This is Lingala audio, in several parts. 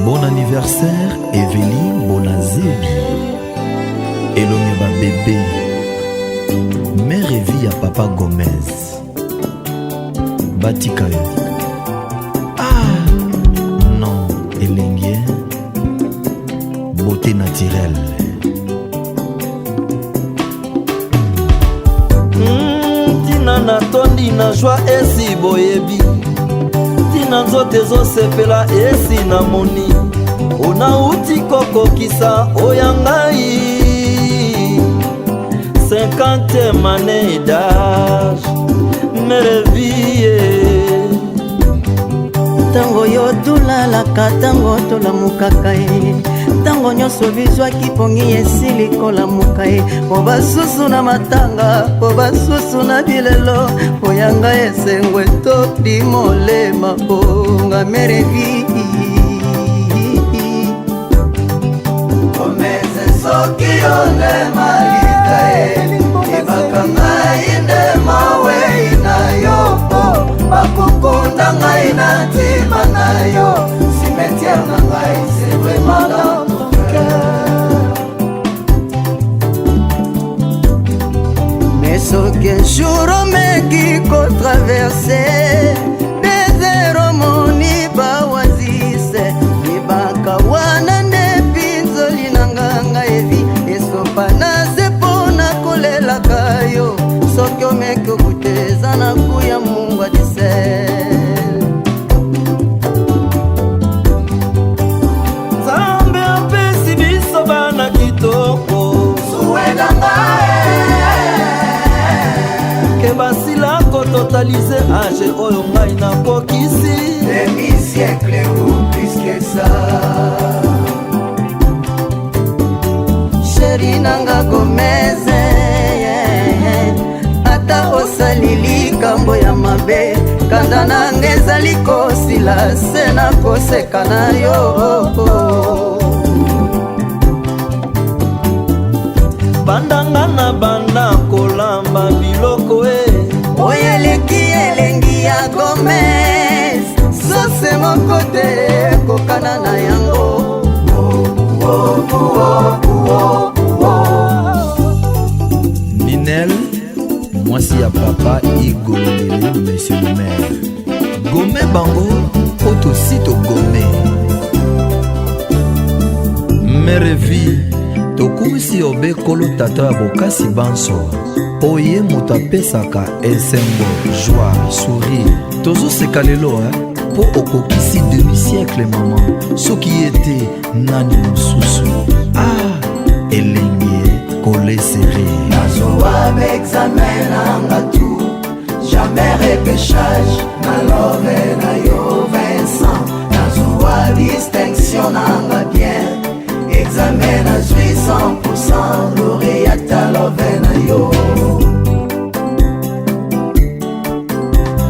Bon anniversaire, Evelyne Bonazebi. Elonyeba bébé. Mère vie à Papa Gomez. Batikayo. Ah, non, Elengue. Beauté naturelle. Tina na tondi na joie esi boyebi. Tina nzote ezosepela esi na moni. Ona uti kokokisa oyangai 50 années d'âge. Mereville tango yo tulalaka tango tolamukaka ye tango nyonso bizwaki pongi esili kolamuka ye po basusu na matanga po basusu na bilelo oyanga esengwe topi molema ponga Merevi omeze soki ole malika ye ibakanga inde mawe na yo bakukunda ngai na ntima na yo cimetière na ngai c'est vraiment dans ton cœur. Mais soki un jour omeki kotraverse desert omoni bawazise libaka wana nde pinzoli na nganga evi esopa na se mpona kolelaka yo soki omeki okuteza na kuya Mungu adisel Nzambe apesi biso bana kitoko suwedanga ke basila kototalize age oyo ngai nakokisi demi-siècle ou plus que ça Chéri nanga Gomez ata osalili kambo ya mabe kanda nanga ezali kosila se na koseka na yo bandanga na banda kolamba biloko oyo eleki elengi ya Gomez sose moko te kokana na yango Ninel, mwasi ya papa igololele monsieur le maire. Gome bango, otosito gome. Merevi, tokumisi obe kolo tata ya bokasi banso. Oye moto apesaka esengo, joie, sourire. Tozo seka lelo, po okokisi demi-siècle maman. Soki ete nani mosusu. Ah, elengi collé serré. Nazoa examen nanga tout, jamais repêchage. Na love na yo Vincent. Nazoa distinction nanga bien. Examen na 100% lauréat à love na yo.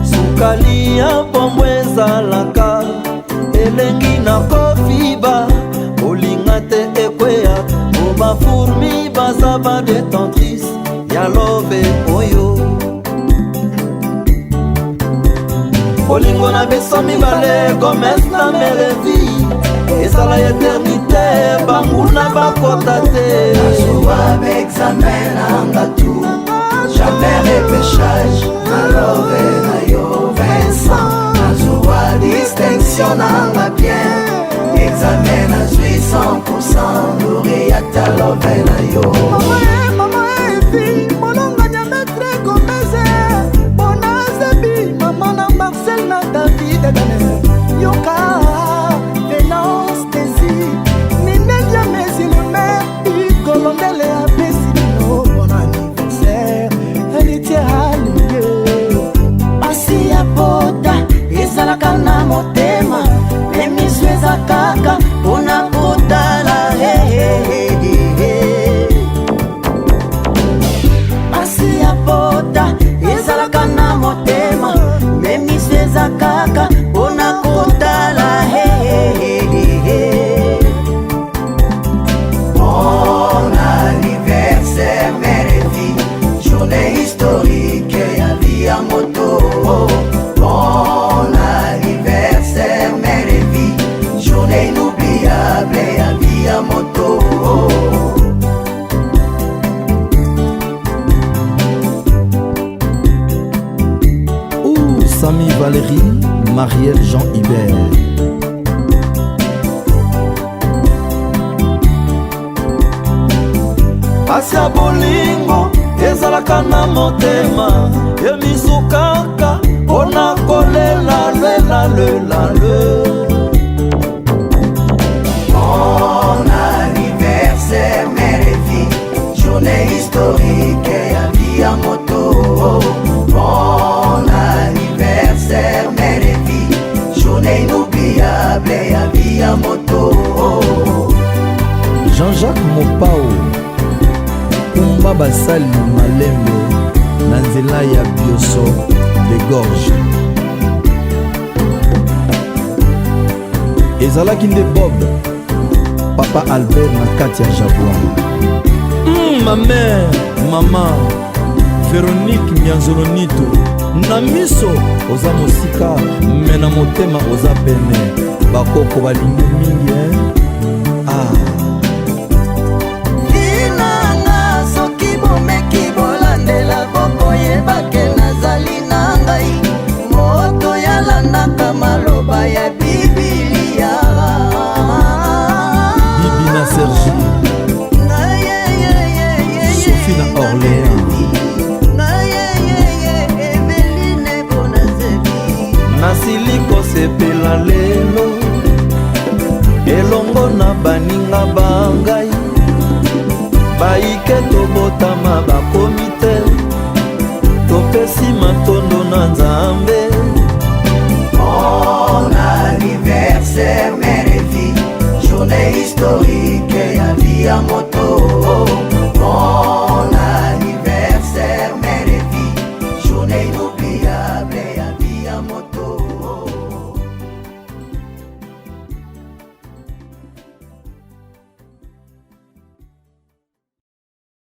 sukali ya pombo ezalaka elengi na kofiba olinga te ekweya bafurmi baza badetentrice ya love oyo bolingo na biso mibale Gomez na Merevi ezala eternité banguna bakota te nazoa examen nanga tout jamais repêchage na love na yo Vincent nazoa distinction nanga bien examen na 100% lauréat à love na yo Mama Evi, molonga nya maître Gomez Bonazebi, mama na Marcel na David Dane Yoka, Venance Desi Ninelia Mesilime, Ikolondele Apesino Bon anniversaire, héritier Hallelujah Pasi ya pota, ezalaka na motema Emisu ezakaka, pona kotala Ariel Jean Hubert. pasi ya bolingo ezalaka na motema emisu kaka mpona kolela lwelalelale. Bon anniversaire mère et fille, journée historique ya via moto. Bon anniversaire mère et fille, journée inoubliable ya via moto. Jean-Jacques Mopao kumba basali malembe na nzela ya bioso de gorge. Ezalaki nde Bob Papa Albert na kati ya Jaguar. Ma mère, maman Véronique Mianzolonito, na miso oza mosika me na motema oza pene. Bakoko balingi mingi Vinanga soki bomeki bolandela bokoyebake nazali na ngai moto yalandaka maloba ya Bibilia. Bibi na Sergi, Sophie na Orléans, nasili kosepela lelo elongo na baninga bangai baike tobotama bakomi te topesi matondo na Nzambe. Bon anniversaire mère et fille, journée historique ya via moto.